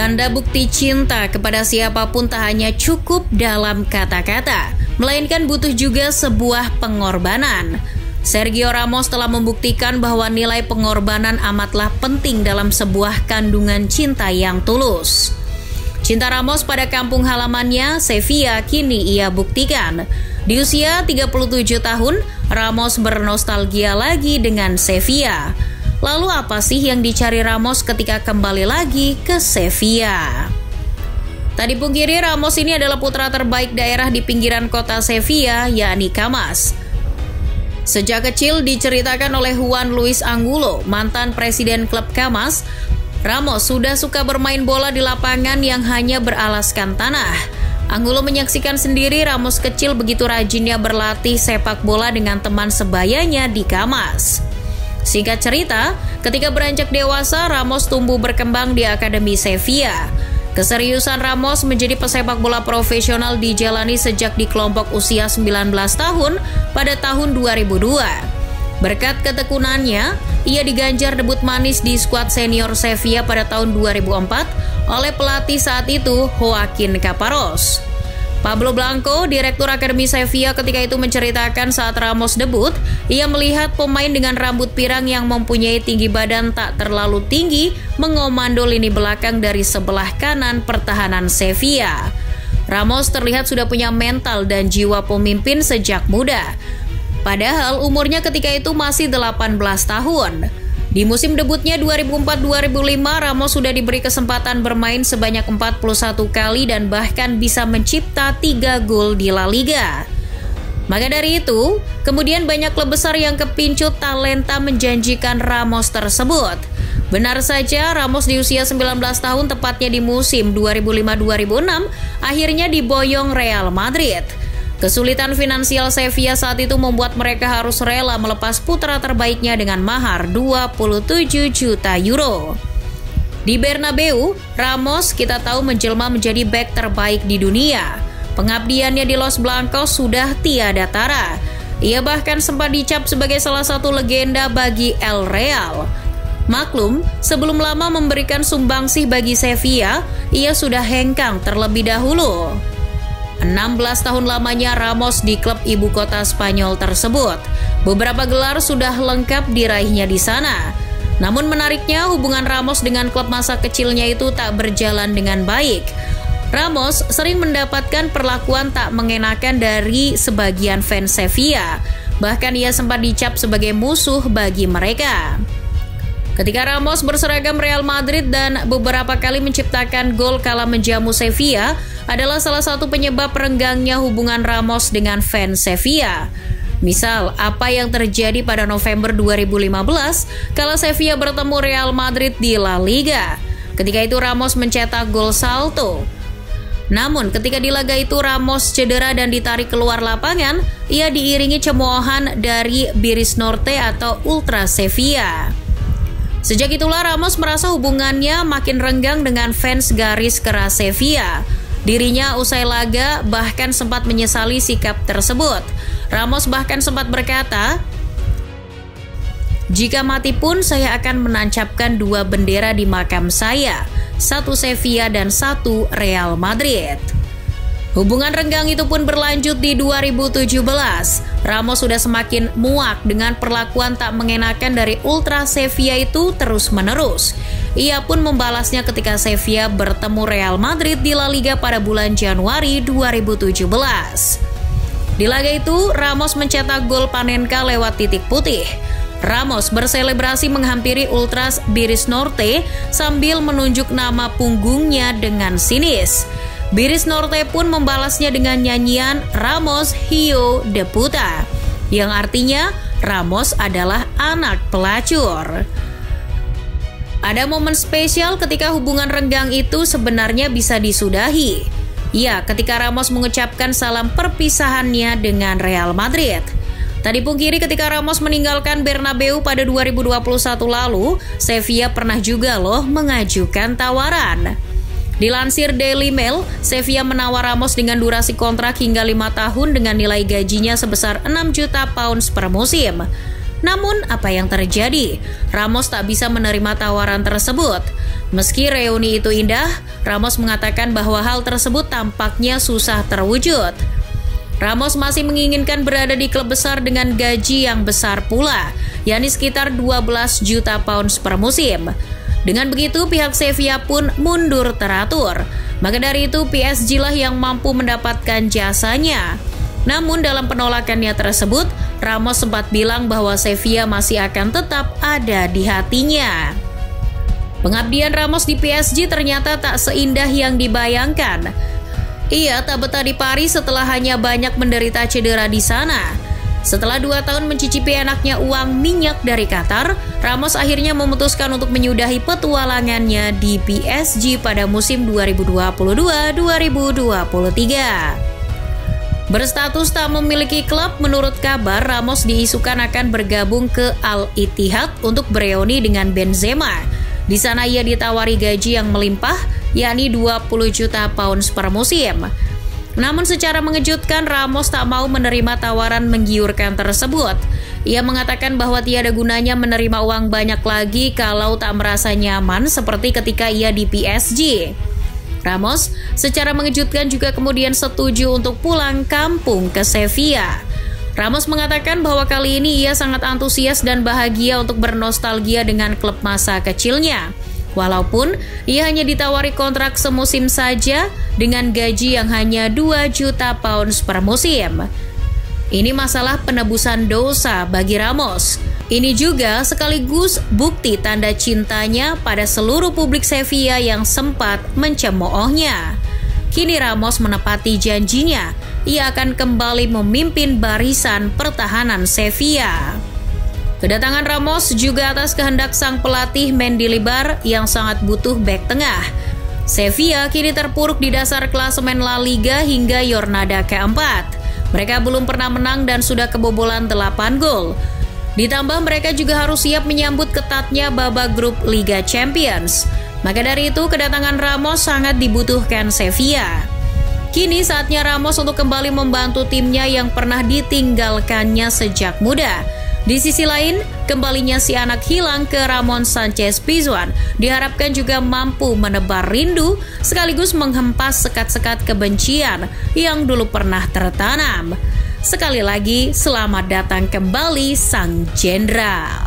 Tanda bukti cinta kepada siapapun tak hanya cukup dalam kata-kata, melainkan butuh juga sebuah pengorbanan. Sergio Ramos telah membuktikan bahwa nilai pengorbanan amatlah penting dalam sebuah kandungan cinta yang tulus. Cinta Ramos pada kampung halamannya, Sevilla, kini ia buktikan. Di usia 37 tahun, Ramos bernostalgia lagi dengan Sevilla. Lalu apa sih yang dicari Ramos ketika kembali lagi ke Sevilla? Tak dipungkiri, Ramos ini adalah putra terbaik daerah di pinggiran kota Sevilla, yakni Camas. Sejak kecil diceritakan oleh Juan Luis Angulo, mantan presiden klub Camas, Ramos sudah suka bermain bola di lapangan yang hanya beralaskan tanah. Angulo menyaksikan sendiri Ramos kecil begitu rajinnya berlatih sepak bola dengan teman sebayanya di Camas. Singkat cerita, ketika beranjak dewasa, Ramos tumbuh berkembang di Akademi Sevilla. Keseriusan Ramos menjadi pesepak bola profesional dijalani sejak di kelompok usia 19 tahun pada tahun 2002. Berkat ketekunannya, ia diganjar debut manis di skuad senior Sevilla pada tahun 2004 oleh pelatih saat itu, Joaquín Caparrós. Pablo Blanco, direktur Akademi Sevilla ketika itu menceritakan saat Ramos debut, ia melihat pemain dengan rambut pirang yang mempunyai tinggi badan tak terlalu tinggi mengomando lini belakang dari sebelah kanan pertahanan Sevilla. Ramos terlihat sudah punya mental dan jiwa pemimpin sejak muda. Padahal umurnya ketika itu masih 18 tahun. Di musim debutnya 2004-2005, Ramos sudah diberi kesempatan bermain sebanyak 41 kali dan bahkan bisa mencipta 3 gol di La Liga. Maka dari itu, kemudian banyak klub besar yang kepincut talenta menjanjikan Ramos tersebut. Benar saja, Ramos di usia 19 tahun tepatnya di musim 2005-2006 akhirnya diboyong Real Madrid. Kesulitan finansial Sevilla saat itu membuat mereka harus rela melepas putra terbaiknya dengan mahar 27 juta euro. Di Bernabeu, Ramos kita tahu menjelma menjadi bek terbaik di dunia. Pengabdiannya di Los Blancos sudah tiada tara. Ia bahkan sempat dicap sebagai salah satu legenda bagi El Real. Maklum, sebelum lama memberikan sumbangsih bagi Sevilla, ia sudah hengkang terlebih dahulu. 16 tahun lamanya Ramos di klub ibu kota Spanyol tersebut. Beberapa gelar sudah lengkap diraihnya di sana. Namun menariknya, hubungan Ramos dengan klub masa kecilnya itu tak berjalan dengan baik. Ramos sering mendapatkan perlakuan tak mengenakan dari sebagian fans Sevilla. Bahkan ia sempat dicap sebagai musuh bagi mereka. Ketika Ramos berseragam Real Madrid dan beberapa kali menciptakan gol kala menjamu Sevilla adalah salah satu penyebab renggangnya hubungan Ramos dengan fans Sevilla. Misal, apa yang terjadi pada November 2015 kala Sevilla bertemu Real Madrid di La Liga. Ketika itu Ramos mencetak gol salto. Namun ketika di laga itu Ramos cedera dan ditarik keluar lapangan, ia diiringi cemoohan dari Biris Norte atau Ultra Sevilla. Sejak itulah Ramos merasa hubungannya makin renggang dengan fans garis keras Sevilla. Dirinya usai laga bahkan sempat menyesali sikap tersebut. Ramos bahkan sempat berkata, "Jika mati pun saya akan menancapkan 2 bendera di makam saya, 1 Sevilla dan 1 Real Madrid." Hubungan renggang itu pun berlanjut di 2017. Ramos sudah semakin muak dengan perlakuan tak mengenakan dari Ultra Sevilla itu terus-menerus. Ia pun membalasnya ketika Sevilla bertemu Real Madrid di La Liga pada bulan Januari 2017. Di laga itu, Ramos mencetak gol Panenka lewat titik putih. Ramos berselebrasi menghampiri Ultras Biris Norte sambil menunjuk nama punggungnya dengan sinis. Biris Norte pun membalasnya dengan nyanyian Ramos Hijo de Puta, yang artinya Ramos adalah anak pelacur. Ada momen spesial ketika hubungan renggang itu sebenarnya bisa disudahi. Ya, ketika Ramos mengucapkan salam perpisahannya dengan Real Madrid. Tak dipungkiri ketika Ramos meninggalkan Bernabeu pada 2021 lalu, Sevilla pernah juga mengajukan tawaran. Dilansir Daily Mail, Sevilla menawar Ramos dengan durasi kontrak hingga 5 tahun dengan nilai gajinya sebesar 6 juta pounds per musim. Namun, apa yang terjadi? Ramos tak bisa menerima tawaran tersebut. Meski reuni itu indah, Ramos mengatakan bahwa hal tersebut tampaknya susah terwujud. Ramos masih menginginkan berada di klub besar dengan gaji yang besar pula, yakni sekitar 12 juta pounds per musim. Dengan begitu, pihak Sevilla pun mundur teratur. Maka dari itu, PSG lah yang mampu mendapatkan jasanya. Namun dalam penolakannya tersebut, Ramos sempat bilang bahwa Sevilla masih akan tetap ada di hatinya. Pengabdian Ramos di PSG ternyata tak seindah yang dibayangkan. Ia tak betah di Paris setelah hanya banyak menderita cedera di sana. Setelah 2 tahun mencicipi enaknya uang minyak dari Qatar, Ramos akhirnya memutuskan untuk menyudahi petualangannya di PSG pada musim 2022-2023. Berstatus tak memiliki klub, menurut kabar Ramos diisukan akan bergabung ke Al Ittihad untuk bereuni dengan Benzema. Di sana ia ditawari gaji yang melimpah, yakni 20 juta pounds per musim. Namun secara mengejutkan, Ramos tak mau menerima tawaran menggiurkan tersebut. Ia mengatakan bahwa tiada gunanya menerima uang banyak lagi kalau tak merasa nyaman seperti ketika ia di PSG. Ramos secara mengejutkan juga kemudian setuju untuk pulang kampung ke Sevilla. Ramos mengatakan bahwa kali ini ia sangat antusias dan bahagia untuk bernostalgia dengan klub masa kecilnya. Walaupun ia hanya ditawari kontrak semusim saja dengan gaji yang hanya 2 juta pounds per musim. Ini masalah penebusan dosa bagi Ramos. Ini juga sekaligus bukti tanda cintanya pada seluruh publik Sevilla yang sempat mencemoohnya. Kini Ramos menepati janjinya, ia akan kembali memimpin barisan pertahanan Sevilla. Kedatangan Ramos juga atas kehendak sang pelatih Mendilibar yang sangat butuh bek tengah. Sevilla kini terpuruk di dasar klasemen La Liga hingga Jornada keempat. Mereka belum pernah menang dan sudah kebobolan 8 gol. Ditambah mereka juga harus siap menyambut ketatnya babak grup Liga Champions. Maka dari itu kedatangan Ramos sangat dibutuhkan Sevilla. Kini saatnya Ramos untuk kembali membantu timnya yang pernah ditinggalkannya sejak muda. Di sisi lain, kembalinya si anak hilang ke Ramon Sanchez Pizjuan diharapkan juga mampu menebar rindu sekaligus menghempas sekat-sekat kebencian yang dulu pernah tertanam. Sekali lagi, selamat datang kembali Sang Jenderal.